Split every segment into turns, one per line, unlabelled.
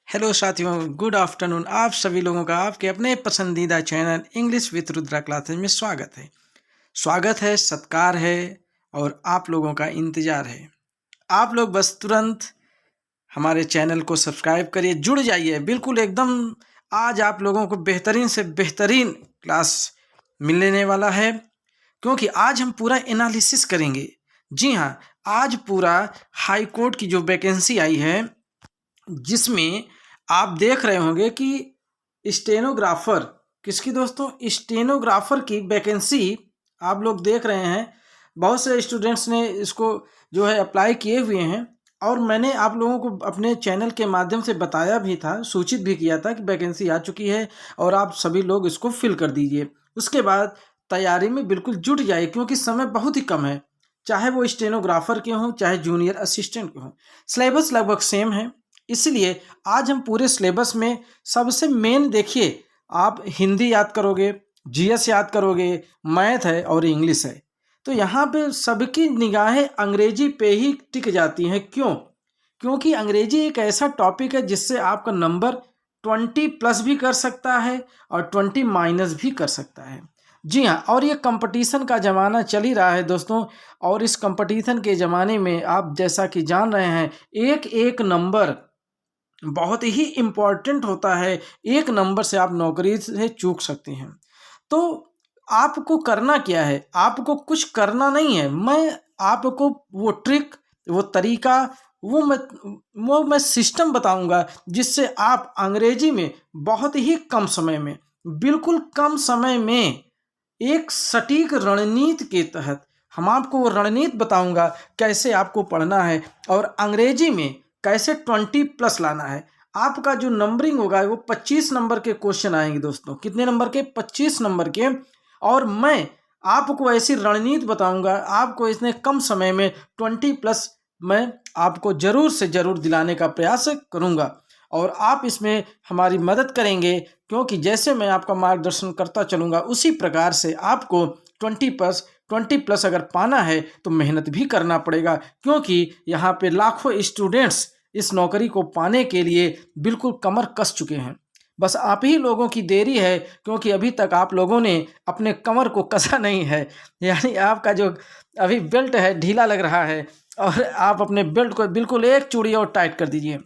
Hello साथियों, good afternoon. आप सभी लोगों का आपके अपने पसंदीदा channel English with Rudra classes में स्वागत है, सत्कार है और आप लोगों का इंतज़ार है। आप लोग बस तुरंत हमारे चैनल को सब्सक्राइब करिए, जुड़ जाइए। बिल्कुल एकदम आज आप लोगों को बेहतरीन से बेहतरीन क्लास मिलने वाला है, क्योंकि आज हम पूरा एनालिसिस करेंगे। जी हाँ, आज पूरा हाई कोर्ट की जो वैकेंसी आई है, जिसमें आप देख रहे होंगे कि स्टेनोग्राफर किसकी दोस्तों, स्टेनोग्राफर की वैकेंसी आप लोग देख रहे हैं। बहुत से स्टूडेंट्स ने इसको जो है अप्लाई किए हुए हैं और मैंने आप लोगों को अपने चैनल के माध्यम से बताया भी था, सूचित भी किया था कि वैकेंसी आ चुकी है और आप सभी लोग इसको फिल कर दीजिए। उसके बाद तैयारी में बिल्कुल जुट जाइए, क्योंकि समय बहुत ही कम है। चाहे वो स्टेनोग्राफर के हों, चाहे जूनियर असिस्टेंट के हों, सिलेबस लगभग सेम है। इसलिए आज हम पूरे सिलेबस में सबसे मेन देखिए, आप हिंदी याद करोगे, जीएस याद करोगे, मैथ है और इंग्लिश है। तो यहाँ पे सबकी निगाहें अंग्रेजी पे ही टिक जाती हैं। क्यों? क्योंकि अंग्रेजी एक ऐसा टॉपिक है जिससे आपका नंबर 20+ भी कर सकता है और 20- भी कर सकता है। जी हाँ, और ये कंपटीशन का ज़माना चल ही रहा है दोस्तों। और इस कंपटीशन के ज़माने में आप जैसा कि जान रहे हैं, एक एक नंबर बहुत ही इम्पॉर्टेंट होता है। एक नंबर से आप नौकरी से चूक सकते हैं। तो आपको करना क्या है? आपको कुछ करना नहीं है। मैं आपको वो ट्रिक, वो तरीका, वो मैं सिस्टम बताऊंगा जिससे आप अंग्रेजी में बहुत ही कम समय में, बिल्कुल कम समय में, एक सटीक रणनीति के तहत हम आपको वो रणनीति बताऊंगा कैसे आपको पढ़ना है और अंग्रेजी में कैसे 20+ लाना है। आपका जो नंबरिंग होगा वो 25 नंबर के क्वेश्चन आएंगे दोस्तों। कितने नंबर के? 25 नंबर के। और मैं आपको ऐसी रणनीति बताऊंगा, आपको इतने कम समय में 20+ मैं आपको जरूर से जरूर दिलाने का प्रयास करूंगा और आप इसमें हमारी मदद करेंगे, क्योंकि जैसे मैं आपका मार्गदर्शन करता चलूँगा उसी प्रकार से आपको 20+ अगर पाना है तो मेहनत भी करना पड़ेगा, क्योंकि यहाँ पे लाखों स्टूडेंट्स इस नौकरी को पाने के लिए बिल्कुल कमर कस चुके हैं। बस आप ही लोगों की देरी है, क्योंकि अभी तक आप लोगों ने अपने कमर को कसा नहीं है। यानी आपका जो अभी बेल्ट है ढीला लग रहा है और आप अपने बेल्ट को बिल्कुल एक चूड़ी और टाइट कर दीजिए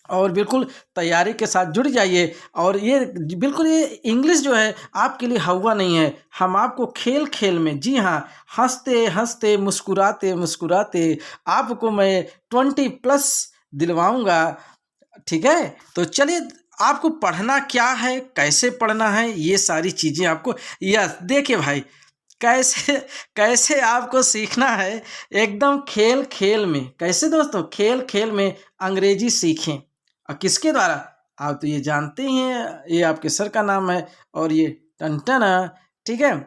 और बिल्कुल तैयारी के साथ जुड़ जाइए। और ये बिल्कुल, ये इंग्लिश जो है आपके लिए हवा नहीं है। हम आपको खेल खेल में, जी हाँ, हंसते हंसते मुस्कुराते मुस्कुराते आपको मैं 20+ दिलवाऊंगा। ठीक है, तो चलिए, आपको पढ़ना क्या है, कैसे पढ़ना है, ये सारी चीज़ें आपको, यस देखिए भाई, कैसे कैसे आपको सीखना है। एकदम खेल खेल में। कैसे दोस्तों? खेल खेल में अंग्रेजी सीखें। और किसके द्वारा? आप तो ये जानते ही हैं, ये आपके सर का नाम है और ये टनटना। ठीक है,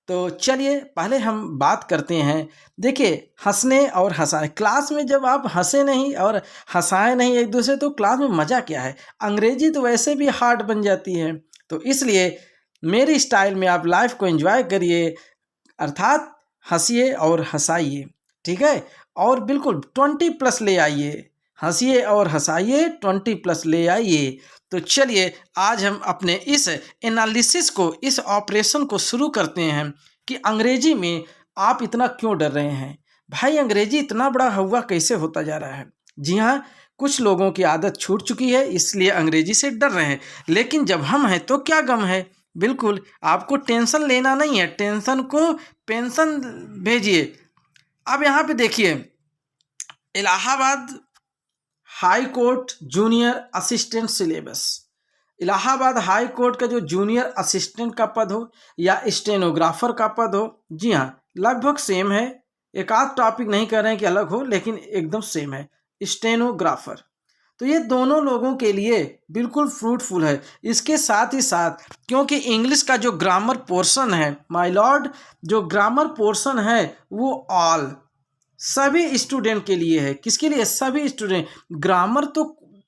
तो चलिए पहले हम बात करते हैं। देखिए, हंसने और हंसाने, क्लास में जब आप हंसे नहीं और हंसाए नहीं एक दूसरे, तो क्लास में मज़ा क्या है? अंग्रेजी तो वैसे भी हार्ड बन जाती है। तो इसलिए मेरी स्टाइल में आप लाइफ को एंजॉय करिए, अर्थात हंसिए और हंसाइए। ठीक है, और बिल्कुल 20+ ले आइए। हंसिए और हंसाइए, 20+ ले आइए। तो चलिए आज हम अपने इस एनालिसिस को, इस ऑपरेशन को शुरू करते हैं कि अंग्रेजी में आप इतना क्यों डर रहे हैं। भाई, अंग्रेजी इतना बड़ा हवा कैसे होता जा रहा है? जी हाँ, कुछ लोगों की आदत छूट चुकी है, इसलिए अंग्रेजी से डर रहे हैं। लेकिन जब हम हैं तो क्या गम है। बिल्कुल, आपको टेंशन लेना नहीं है, टेंशन को पेंशन भेजिए। अब यहाँ पे देखिए, Allahabad high court junior assistant syllabus. Allahabad high court का जो जूनियर असिस्टेंट का पद हो या स्टेनोग्राफर का पद हो, जी हाँ, लगभग सेम है। एक आध टॉपिक नहीं कर रहे हैं कि अलग हो, लेकिन एकदम सेम है, स्टेनोग्राफर। तो ये दोनों लोगों के लिए बिल्कुल फ्रूटफुल है। इसके साथ ही साथ, क्योंकि इंग्लिश का जो ग्रामर पोर्शन है माय लॉर्ड, जो ग्रामर पोर्शन है वो ऑल, सभी स्टूडेंट के लिए है। किसके लिए? सभी स्टूडेंट। ग्रामर तो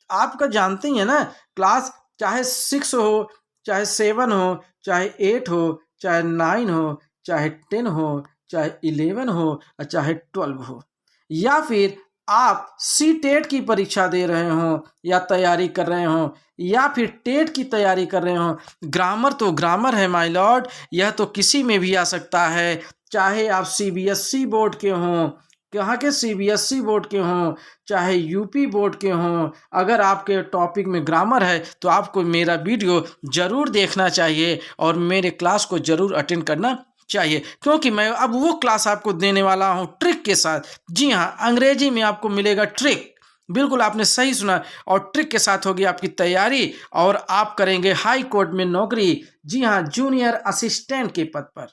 आपका जानते ही है ना, क्लास चाहे 6 हो, चाहे 7 हो, चाहे 8 हो, चाहे 9 हो, चाहे 10 हो, चाहे 11 हो और चाहे 12 हो, या फिर आप सी टेट की परीक्षा दे रहे हो या तैयारी कर रहे हो या फिर टेट की तैयारी कर रहे हो, ग्रामर तो ग्रामर है माय लॉर्ड, यह तो किसी में भी आ सकता है। चाहे आप सीबीएसई बोर्ड के हों, कहाँ के सीबीएसई बोर्ड के हों, चाहे यूपी बोर्ड के हों, अगर आपके टॉपिक में ग्रामर है तो आपको मेरा वीडियो ज़रूर देखना चाहिए और मेरे क्लास को ज़रूर अटेंड करना चाहिए, क्योंकि मैं अब वो क्लास आपको देने वाला हूँ ट्रिक के साथ। जी हाँ, अंग्रेजी में आपको मिलेगा ट्रिक, बिल्कुल आपने सही सुना, और ट्रिक के साथ होगी आपकी तैयारी और आप करेंगे हाई कोर्ट में नौकरी। जी हाँ, जूनियर असिस्टेंट के पद पर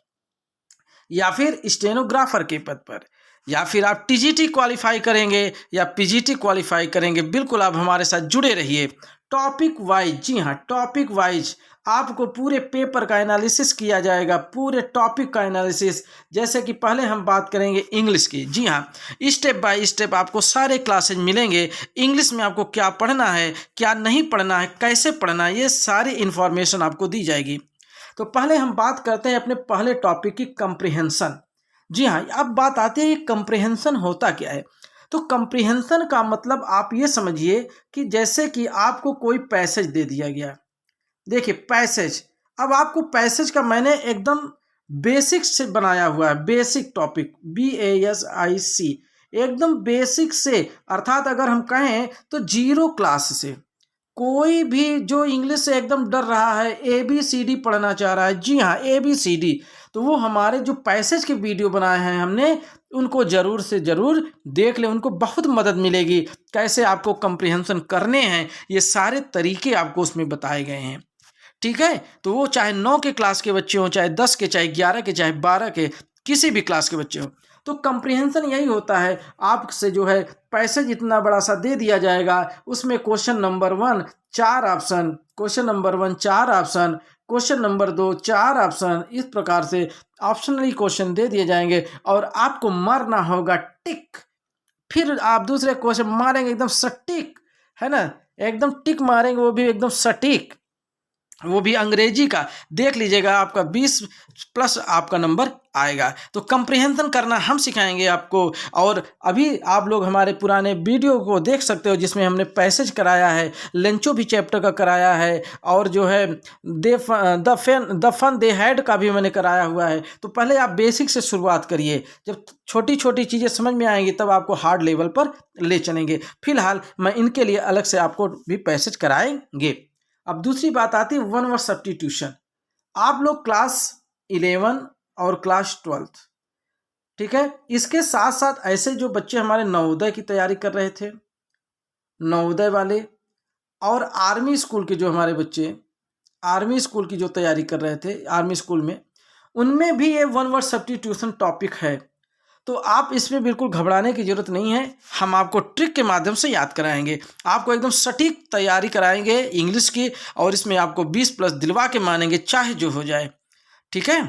या फिर स्टेनोग्राफर के पद पर, या फिर आप टीजीटी क्वालिफाई करेंगे या पीजीटी क्वालिफाई करेंगे। बिल्कुल आप हमारे साथ जुड़े रहिए। टॉपिक वाइज, जी हाँ, टॉपिक वाइज आपको पूरे पेपर का एनालिसिस किया जाएगा, पूरे टॉपिक का एनालिसिस। जैसे कि पहले हम बात करेंगे इंग्लिश की। जी हाँ, स्टेप बाय स्टेप आपको सारे क्लासेज मिलेंगे। इंग्लिश में आपको क्या पढ़ना है, क्या नहीं पढ़ना है, कैसे पढ़ना है, ये सारी इन्फॉर्मेशन आपको दी जाएगी। तो पहले हम बात करते हैं अपने पहले टॉपिक की, कंप्रिहेंशन। जी हाँ, अब बात आती है कि कंप्रिहेंशन होता क्या है। तो कंप्रिहेंशन का मतलब आप ये समझिए कि जैसे कि आपको कोई पैसेज दे दिया गया। देखिए पैसेज, अब आपको पैसेज का मैंने एकदम बेसिक से बनाया हुआ है, बेसिक टॉपिक, BASIC, एकदम बेसिक से, अर्थात अगर हम कहें तो जीरो क्लास से। कोई भी जो इंग्लिश से एकदम डर रहा है, ABCD पढ़ना चाह रहा है, जी हाँ ABCD, तो वो हमारे जो पैसेज के वीडियो बनाए हैं हमने, उनको ज़रूर से ज़रूर देख लें, उनको बहुत मदद मिलेगी। कैसे आपको कंप्रिहेंशन करने हैं, ये सारे तरीके आपको उसमें बताए गए हैं। ठीक है, तो वो चाहे 9 के क्लास के बच्चे हों, चाहे 10 के, चाहे 11 के, चाहे 12 के, किसी भी क्लास के बच्चे हों। तो कंप्रिहेंशन यही होता है, आपसे जो है पैसेज इतना बड़ा सा दे दिया जाएगा, उसमें question number 1 4 option, question number 1 4 option, question number 2 4 option, इस प्रकार से ऑप्शनली क्वेश्चन दे दिए जाएंगे और आपको मारना होगा टिक। फिर आप दूसरे क्वेश्चन मारेंगे एकदम सटीक, है ना, एकदम टिक मारेंगे, वो भी एकदम सटीक, वो भी अंग्रेजी का। देख लीजिएगा आपका 20+ आपका नंबर आएगा। तो कंप्रिहेंशन करना हम सिखाएंगे आपको। और अभी आप लोग हमारे पुराने वीडियो को देख सकते हो, जिसमें हमने पैसेज कराया है, लेंचो भी चैप्टर का कराया है, और जो है द फन दे हैड का भी मैंने कराया हुआ है। तो पहले आप बेसिक से शुरुआत करिए, जब छोटी छोटी चीज़ें समझ में आएंगी तब आपको हार्ड लेवल पर ले चलेंगे। फिलहाल मैं इनके लिए अलग से आपको भी पैसेज कराएंगे। अब दूसरी बात आती है वन वर्ड सब्स्टिट्यूशन। आप लोग क्लास 11 और क्लास 12, ठीक है, इसके साथ साथ ऐसे जो बच्चे हमारे नवोदय की तैयारी कर रहे थे, नवोदय वाले, और आर्मी स्कूल के जो हमारे बच्चे आर्मी स्कूल की जो तैयारी कर रहे थे आर्मी स्कूल में, उनमें भी ये वन वर्ड सब्स्टिट्यूशन टॉपिक है। तो आप इसमें बिल्कुल घबराने की ज़रूरत नहीं है, हम आपको ट्रिक के माध्यम से याद कराएंगे, आपको एकदम सटीक तैयारी कराएंगे इंग्लिश की, और इसमें आपको 20+ दिलवा के मानेंगे, चाहे जो हो जाए। ठीक है,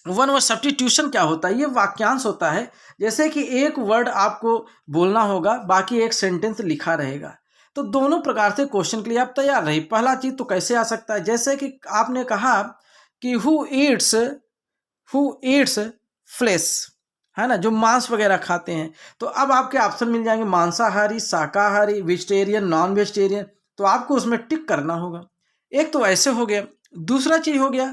वन वर्ड सब्स्टिट्यूशन क्या होता है? ये वाक्यांश होता है, जैसे कि एक वर्ड आपको बोलना होगा, बाकी एक सेंटेंस लिखा रहेगा। तो दोनों प्रकार से क्वेश्चन के लिए आप तैयार रहिए। पहला चीज़ तो कैसे आ सकता है, जैसे कि आपने कहा कि हु ईट्स फ्लेश, है ना, जो मांस वगैरह खाते हैं। तो अब आपके ऑप्शन मिल जाएंगे मांसाहारी, शाकाहारी, वेजिटेरियन, नॉन वेजिटेरियन। तो आपको उसमें टिक करना होगा। एक तो ऐसे हो गया। दूसरा चीज़ हो गया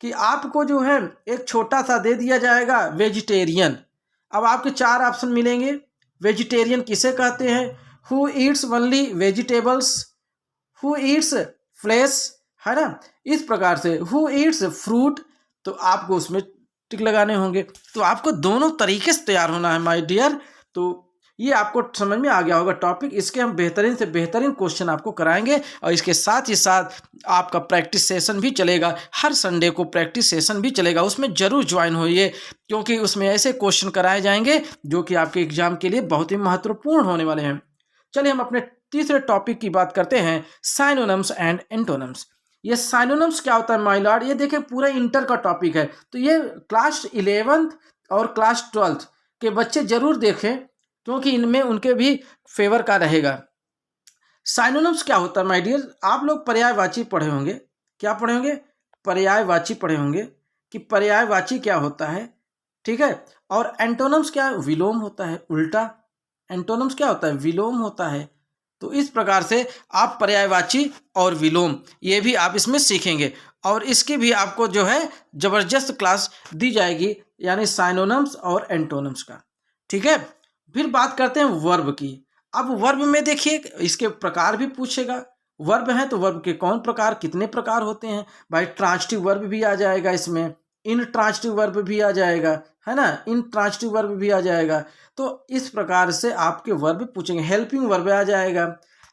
कि आपको जो है एक छोटा सा दे दिया जाएगा वेजिटेरियन। अब आपके 4 ऑप्शन मिलेंगे। वेजिटेरियन किसे कहते हैं? Who eats only vegetables, who eats flesh, है ना, इस प्रकार से हु ईट्स फ्रूट। तो आपको उसमें टिक लगाने होंगे। तो आपको दोनों तरीके से तैयार होना है माय डियर। तो ये आपको समझ में आ गया होगा टॉपिक। इसके हम बेहतरीन से बेहतरीन क्वेश्चन आपको कराएंगे, और इसके साथ ही साथ आपका प्रैक्टिस सेशन भी चलेगा। हर संडे को प्रैक्टिस सेशन भी चलेगा, उसमें ज़रूर ज्वाइन होइए, क्योंकि उसमें ऐसे क्वेश्चन कराए जाएंगे जो कि आपके एग्जाम के लिए बहुत ही महत्वपूर्ण होने वाले हैं। चलिए हम अपने तीसरे टॉपिक की बात करते हैं, साइनोनिम्स एंड एंटोनिम्स। ये साइनोनिम्स क्या होता है माय लॉर्ड? ये देखिए पूरा इंटर का टॉपिक है, तो ये क्लास 11th और क्लास 12th के बच्चे जरूर देखें, क्योंकि इनमें उनके भी फेवर का रहेगा। साइनोनिम्स क्या होता है माय डियर? आप लोग पर्यायवाची पढ़े होंगे। क्या पढ़े होंगे? पर्यायवाची पढ़े होंगे कि पर्यायवाची क्या होता है, ठीक है। और एंटोनिम्स क्या है? विलोम होता है, उल्टा, एंटोनिम्स क्या होता है? विलोम होता है। तो इस प्रकार से आप पर्यायवाची और विलोम ये भी आप इसमें सीखेंगे और इसकी भी आपको जो है ज़बरदस्त क्लास दी जाएगी, यानी साइनोनिम्स और एंटोनिम्स का। ठीक है, फिर बात करते हैं वर्ब की। अब वर्ब में देखिए इसके प्रकार भी पूछेगा। वर्ब है तो वर्ब के कौन प्रकार, कितने प्रकार होते हैं भाई? ट्रांजिटिव वर्ब भी आ जाएगा इसमें, इनट्रांजिटिव वर्ब भी आ जाएगा, है ना, इनट्रांजिटिव वर्ब भी आ जाएगा। तो इस प्रकार से आपके वर्ब पूछेंगे। हेल्पिंग वर्ब आ जाएगा।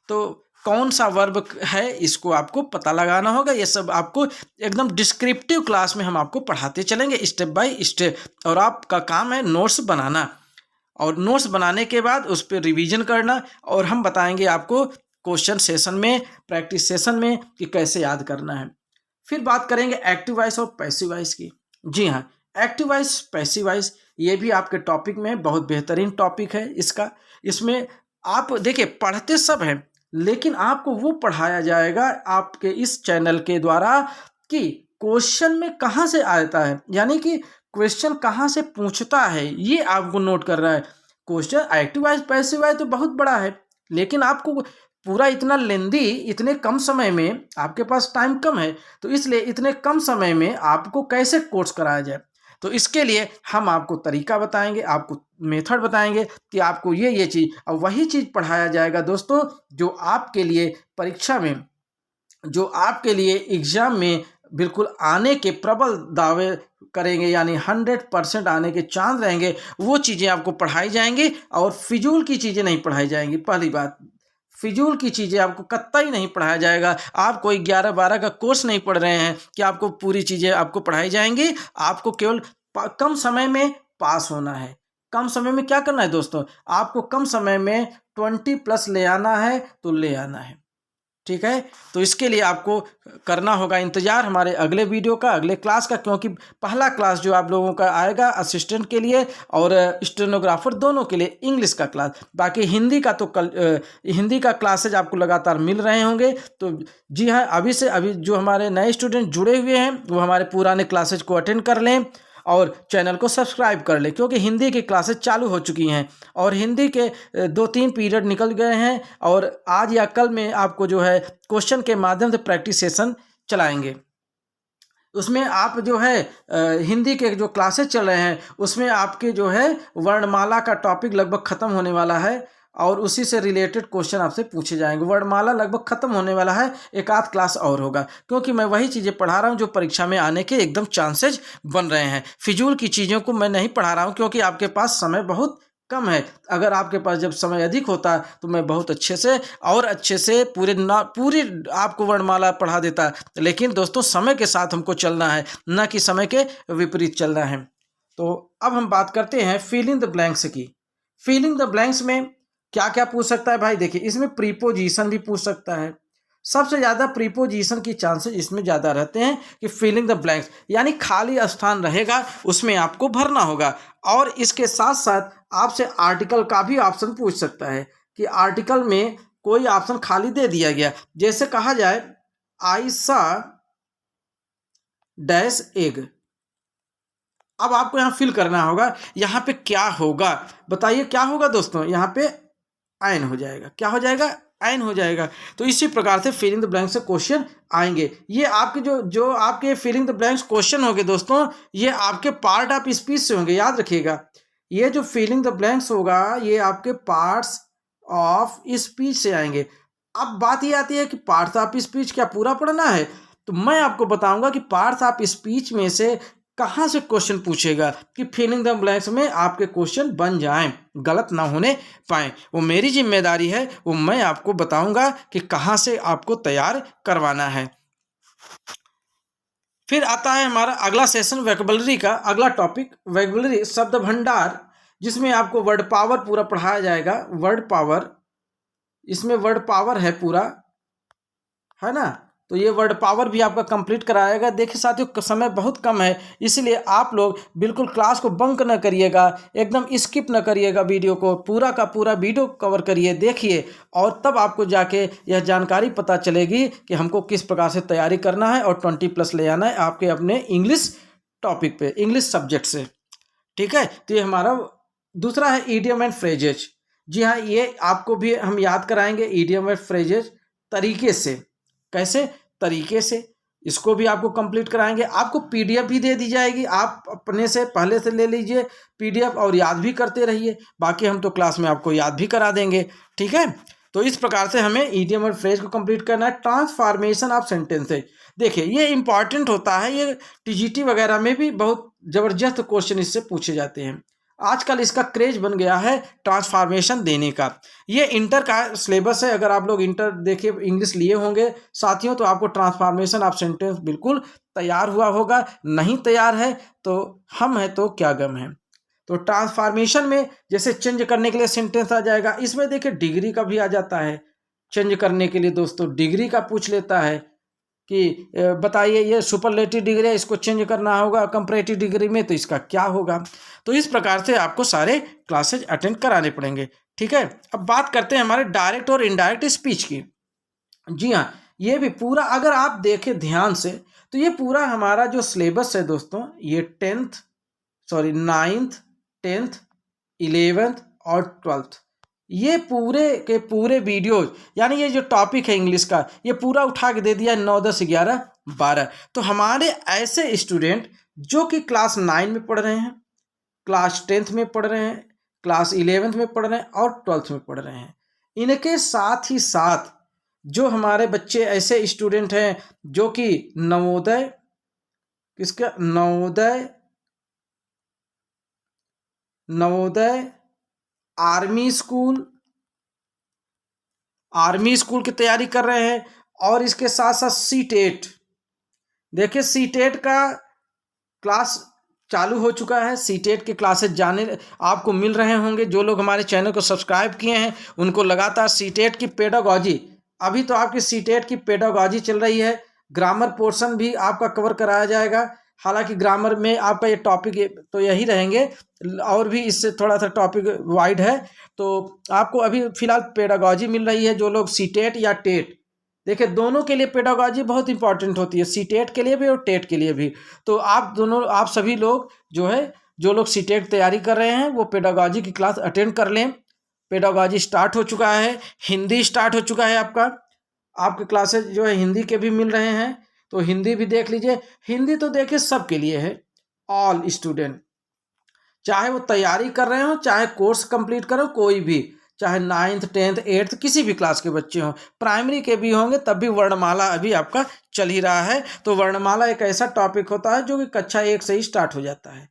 तो कौन सा वर्ब है इसको आपको पता लगाना होगा। ये सब आपको एकदम डिस्क्रिप्टिव क्लास में हम आपको पढ़ाते चलेंगे स्टेप बाय स्टेप, और आपका काम है नोट्स बनाना, और नोट्स बनाने के बाद उस पर रिवीजन करना, और हम बताएंगे आपको क्वेश्चन सेशन में, प्रैक्टिस सेशन में कि कैसे याद करना है। फिर बात करेंगे एक्टिव वॉइस और पैसिव वॉइस की। जी हाँ, एक्टिव वॉइस, पैसिव वॉइस ये भी आपके टॉपिक में बहुत बेहतरीन टॉपिक है इसका। इसमें आप देखिए पढ़ते सब हैं, लेकिन आपको वो पढ़ाया जाएगा आपके इस चैनल के द्वारा कि क्वेश्चन में कहाँ से आता है, यानी कि क्वेश्चन कहाँ से पूछता है, ये आपको नोट करना है। Question active voice passive voice तो बहुत बड़ा है, लेकिन आपको पूरा इतना लेंदी, इतने कम समय में, आपके पास टाइम कम है, तो इसलिए इतने कम समय में आपको कैसे कोर्स कराया जाए। तो इसके लिए हम आपको तरीका बताएंगे, आपको मेथड बताएंगे कि आपको ये चीज़, और वही चीज़ पढ़ाया जाएगा दोस्तों जो आपके लिए परीक्षा में, जो आपके लिए एग्जाम में बिल्कुल आने के प्रबल दावे करेंगे, यानी 100% आने के चांस रहेंगे। वो चीज़ें आपको पढ़ाई जाएंगी और फिजूल की चीज़ें नहीं पढ़ाई जाएंगी। पहली बात, फिजूल की चीज़ें आपको कतई नहीं पढ़ाया जाएगा। आप कोई 11-12 का कोर्स नहीं पढ़ रहे हैं कि आपको पूरी चीज़ें आपको पढ़ाई जाएंगी। आपको केवल कम समय में पास होना है। कम समय में क्या करना है दोस्तों? आपको कम समय में 20+ ले आना है, तो ले आना है। ठीक है, तो इसके लिए आपको करना होगा इंतज़ार हमारे अगले वीडियो का, अगले क्लास का, क्योंकि पहला क्लास जो आप लोगों का आएगा असिस्टेंट के लिए और स्टेनोग्राफर दोनों के लिए इंग्लिश का क्लास। बाकी हिंदी का तो कल हिंदी का क्लासेज आपको लगातार मिल रहे होंगे। तो जी हाँ, अभी से अभी जो हमारे नए स्टूडेंट जुड़े हुए हैं वो हमारे पुराने क्लासेज को अटेंड कर लें और चैनल को सब्सक्राइब कर ले, क्योंकि हिंदी की क्लासेस चालू हो चुकी हैं और हिंदी के 2-3 पीरियड निकल गए हैं, और आज या कल में आपको जो है क्वेश्चन के माध्यम से प्रैक्टिस सेशन चलाएंगे। उसमें आप जो है हिंदी के जो क्लासेस चल रहे हैं उसमें आपके जो है वर्णमाला का टॉपिक लगभग ख़त्म होने वाला है, और उसी से रिलेटेड क्वेश्चन आपसे पूछे जाएंगे। वर्णमाला लगभग ख़त्म होने वाला है, एक आध क्लास और होगा, क्योंकि मैं वही चीज़ें पढ़ा रहा हूँ जो परीक्षा में आने के एकदम चांसेज बन रहे हैं। फिजूल की चीज़ों को मैं नहीं पढ़ा रहा हूँ, क्योंकि आपके पास समय बहुत कम है। अगर आपके पास जब समय अधिक होता तो मैं बहुत अच्छे से पूरी आपको वर्णमाला पढ़ा देता, लेकिन दोस्तों समय के साथ हमको चलना है, न कि समय के विपरीत चलना है। तो अब हम बात करते हैं फिलिंग द ब्लैंक्स की। फिलिंग द ब्लैंक्स में क्या क्या पूछ सकता है भाई? देखिए इसमें प्रीपोजिशन भी पूछ सकता है। सबसे ज़्यादा प्रीपोजिशन की चांसेस इसमें ज़्यादा रहते हैं कि फिलिंग द ब्लैंक्स, यानी खाली स्थान रहेगा उसमें आपको भरना होगा। और इसके साथ साथ आपसे आर्टिकल का भी ऑप्शन पूछ सकता है कि आर्टिकल में कोई ऑप्शन खाली दे दिया गया, जैसे कहा जाए आई सा डैश एग। अब आपको यहाँ फिल करना होगा, यहाँ पे क्या होगा बताइए, क्या होगा दोस्तों? यहाँ पे आयन हो जाएगा। क्या हो जाएगा? आयन हो जाएगा। तो इसी प्रकार से फिलिंग द ब्लैंक्स से क्वेश्चन आएंगे। ये आपके जो आपके फिलिंग द ब्लैंक्स क्वेश्चन होंगे दोस्तों, ये आपके पार्ट ऑफ स्पीच से होंगे, याद रखिएगा। ये जो फिलिंग द ब्लैंक्स होगा ये आपके पार्ट्स ऑफ स्पीच से आएंगे। अब बात ये आती है कि पार्ट्स ऑफ स्पीच क्या पूरा पढ़ना है? तो मैं आपको बताऊंगा कि पार्ट्स ऑफ स्पीच में से कहाँ से क्वेश्चन पूछेगा कि फिलिंग द ब्लैंक्स में आपके क्वेश्चन बन जाएं, गलत ना होने पाएं। वो मेरी जिम्मेदारी है, वो मैं आपको बताऊंगा कि कहाँ से आपको तैयार करवाना है। फिर आता है हमारा अगला सेशन वोकैबुलरी का। अगला टॉपिक वोकैबुलरी, शब्द भंडार, जिसमें आपको वर्ड पावर पूरा पढ़ाया जाएगा। वर्ड पावर, इसमें वर्ड पावर है पूरा, है ना। तो ये वर्ड पावर भी आपका कंप्लीट कराएगा। देखिए साथियों समय बहुत कम है, इसलिए आप लोग बिल्कुल क्लास को बंक न करिएगा, एकदम स्किप न करिएगा, वीडियो को पूरा का पूरा वीडियो कवर करिए, देखिए, और तब आपको जाके यह जानकारी पता चलेगी कि हमको किस प्रकार से तैयारी करना है और 20+ ले आना है आपके अपने इंग्लिश टॉपिक पे, इंग्लिश सब्जेक्ट से। ठीक है, तो ये हमारा दूसरा है इडियम एंड फ्रेजेज। जी हाँ, ये आपको भी हम याद कराएंगे इडियम और फ्रेजेस तरीके से। कैसे तरीके से, इसको भी आपको कंप्लीट कराएंगे। आपको पीडीएफ भी दे दी जाएगी, आप अपने से पहले से ले लीजिए पीडीएफ और याद भी करते रहिए। बाकी हम तो क्लास में आपको याद भी करा देंगे, ठीक है। तो इस प्रकार से हमें इडियम और फ्रेज को कंप्लीट करना है। ट्रांसफॉर्मेशन ऑफ सेंटेंसेज, देखिए ये इंपॉर्टेंट होता है, ये टीजीटी वगैरह में भी बहुत ज़बरदस्त क्वेश्चन इससे पूछे जाते हैं। आजकल इसका क्रेज बन गया है ट्रांसफॉर्मेशन देने का। ये इंटर का सिलेबस है, अगर आप लोग इंटर देखिए इंग्लिश लिए होंगे साथियों तो आपको ट्रांसफॉर्मेशन ऑफ सेंटेंस बिल्कुल तैयार हुआ होगा। नहीं तैयार है तो हम है तो क्या गम है। तो ट्रांसफॉर्मेशन में जैसे चेंज करने के लिए सेंटेंस आ जाएगा, इसमें देखिए डिग्री का भी आ जाता है। चेंज करने के लिए दोस्तों डिग्री का पूछ लेता है कि बताइए ये सुपरलेटिव डिग्री है, इसको चेंज करना होगा कंपैरेटिव डिग्री में, तो इसका क्या होगा। तो इस प्रकार से आपको सारे क्लासेज अटेंड कराने पड़ेंगे, ठीक है। अब बात करते हैं हमारे डायरेक्ट और इनडायरेक्ट स्पीच की। जी हाँ, ये भी पूरा अगर आप देखें ध्यान से तो ये पूरा हमारा जो सिलेबस है दोस्तों, ये 9th 10th 11th और 12th, ये पूरे के पूरे वीडियोज, यानी ये जो टॉपिक है इंग्लिश का, ये पूरा उठा के दे दिया 9 10 11 12। तो हमारे ऐसे स्टूडेंट जो कि क्लास 9 में पढ़ रहे हैं, क्लास 10th में पढ़ रहे हैं, क्लास 11th में पढ़ रहे हैं और 12th में पढ़ रहे हैं, इनके साथ ही साथ जो हमारे बच्चे ऐसे स्टूडेंट हैं जो कि नवोदय, किसका नवोदय, आर्मी स्कूल की तैयारी कर रहे हैं, और इसके साथ साथ सीटेट, देखिए सीटेट का क्लास चालू हो चुका है। सीटेट के क्लासेस जाने आपको मिल रहे होंगे। जो लोग हमारे चैनल को सब्सक्राइब किए हैं उनको लगातार सीटेट की पेडागॉजी, अभी तो आपकी सीटेट की पेडागॉजी चल रही है। ग्रामर पोर्शन भी आपका कवर कराया जाएगा। हालांकि ग्रामर में आपका ये टॉपिक तो यही रहेंगे, और भी इससे थोड़ा सा टॉपिक वाइड है। तो आपको अभी फिलहाल पेडागॉजी मिल रही है। जो लोग सीटेट या टेट, देखिए दोनों के लिए पेडागॉजी बहुत इंपॉर्टेंट होती है, सीटेट के लिए भी और टेट के लिए भी। तो आप सभी लोग जो लोग सीटेट तैयारी कर रहे हैं वो पेडागॉजी की क्लास अटेंड कर लें। पेडागॉजी स्टार्ट हो चुका है, हिंदी स्टार्ट हो चुका है आपके क्लासेज जो है हिंदी के भी मिल रहे हैं, तो हिंदी भी देख लीजिए। हिंदी तो देखिए सबके लिए है, ऑल स्टूडेंट, चाहे वो तैयारी कर रहे हो चाहे कोर्स कंप्लीट करो, कोई भी, चाहे 9th 10th 8th किसी भी क्लास के बच्चे हों, प्राइमरी के भी होंगे, तब भी वर्णमाला अभी आपका चल ही रहा है। तो वर्णमाला एक ऐसा टॉपिक होता है जो कि कक्षा 1 से ही स्टार्ट हो जाता है,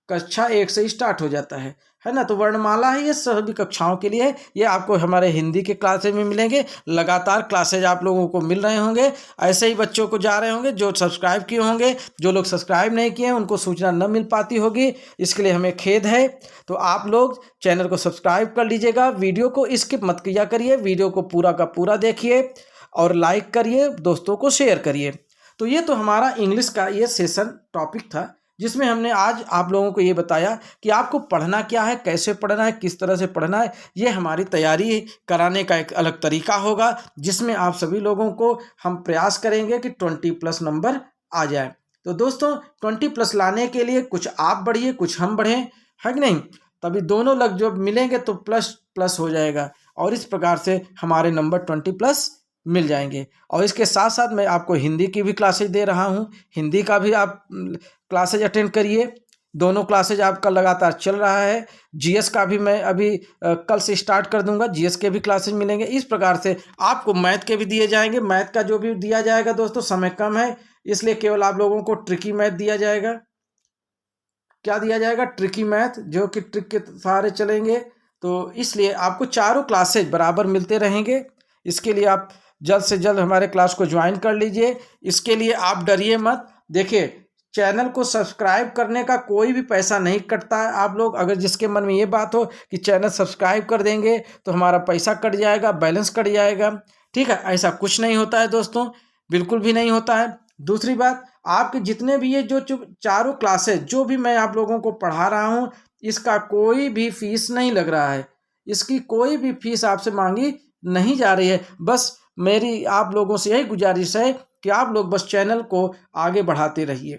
कक्षा 1 से ही स्टार्ट हो जाता है ना। तो वर्णमाला है, ये सभी कक्षाओं के लिए। ये आपको हमारे हिंदी के क्लासेज में मिलेंगे, लगातार क्लासेज आप लोगों को मिल रहे होंगे। ऐसे ही बच्चों को जा रहे होंगे जो सब्सक्राइब किए होंगे। जो लोग सब्सक्राइब नहीं किए हैं उनको सूचना न मिल पाती होगी, इसके लिए हमें खेद है। तो आप लोग चैनल को सब्सक्राइब कर लीजिएगा, वीडियो को स्किप मत किया करिए, वीडियो को पूरा का पूरा देखिए और लाइक करिए, दोस्तों को शेयर करिए। तो ये तो हमारा इंग्लिश का ये सेशन टॉपिक था, जिसमें हमने आज आप लोगों को ये बताया कि आपको पढ़ना क्या है, कैसे पढ़ना है, किस तरह से पढ़ना है। ये हमारी तैयारी कराने का एक अलग तरीका होगा, जिसमें आप सभी लोगों को हम प्रयास करेंगे कि 20+ नंबर आ जाए। तो दोस्तों 20+ लाने के लिए कुछ आप बढ़िए कुछ हम बढ़ें, है कि नहीं, तभी दोनों लग जब मिलेंगे तो प्लस प्लस हो जाएगा, और इस प्रकार से हमारे नंबर 20+ मिल जाएंगे। और इसके साथ साथ मैं आपको हिंदी की भी क्लासेज दे रहा हूँ, हिंदी का भी आप क्लासेज अटेंड करिए। दोनों क्लासेज आपका लगातार चल रहा है। जीएस का भी मैं अभी कल से स्टार्ट कर दूंगा, जीएस के भी क्लासेज मिलेंगे। इस प्रकार से आपको मैथ के भी दिए जाएंगे। मैथ का जो भी दिया जाएगा दोस्तों, समय कम है इसलिए केवल आप लोगों को ट्रिकी मैथ दिया जाएगा। क्या दिया जाएगा? ट्रिकी मैथ, जो कि ट्रिक के सहारे चलेंगे। तो इसलिए आपको चारों क्लासेज बराबर मिलते रहेंगे। इसके लिए आप जल्द से जल्द हमारे क्लास को ज्वाइन कर लीजिए। इसके लिए आप डरिए मत। देखिए चैनल को सब्सक्राइब करने का कोई भी पैसा नहीं कटता है। आप लोग अगर जिसके मन में ये बात हो कि चैनल सब्सक्राइब कर देंगे तो हमारा पैसा कट जाएगा, बैलेंस कट जाएगा, ठीक है, ऐसा कुछ नहीं होता है दोस्तों, बिल्कुल भी नहीं होता है। दूसरी बात, आपके जितने भी ये जो चारों क्लासेस जो भी मैं आप लोगों को पढ़ा रहा हूँ, इसका कोई भी फीस नहीं लग रहा है। इसकी कोई भी फीस आपसे मांगी नहीं जा रही है। बस मेरी आप लोगों से यही गुजारिश है कि आप लोग बस चैनल को आगे बढ़ाते रहिए,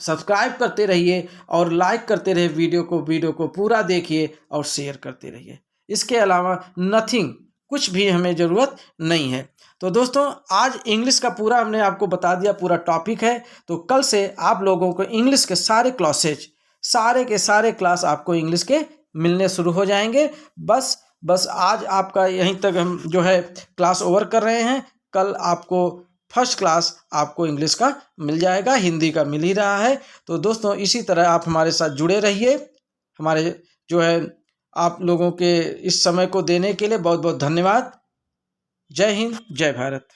सब्सक्राइब करते रहिए और लाइक करते रहिए वीडियो को पूरा देखिए और शेयर करते रहिए। इसके अलावा नथिंग, कुछ भी हमें ज़रूरत नहीं है। तो दोस्तों आज इंग्लिश का पूरा हमने आपको बता दिया, पूरा टॉपिक है। तो कल से आप लोगों को इंग्लिश के सारे क्लासेज, सारे के सारे क्लास आपको इंग्लिश के मिलने शुरू हो जाएंगे। बस आज आपका यहीं तक हम जो है क्लास ओवर कर रहे हैं। कल आपको फर्स्ट क्लास आपको इंग्लिश का मिल जाएगा, हिंदी का मिल ही रहा है। तो दोस्तों इसी तरह आप हमारे साथ जुड़े रहिए। हमारे जो है आप लोगों के इस समय को देने के लिए बहुत बहुत धन्यवाद। जय हिंद, जय भारत।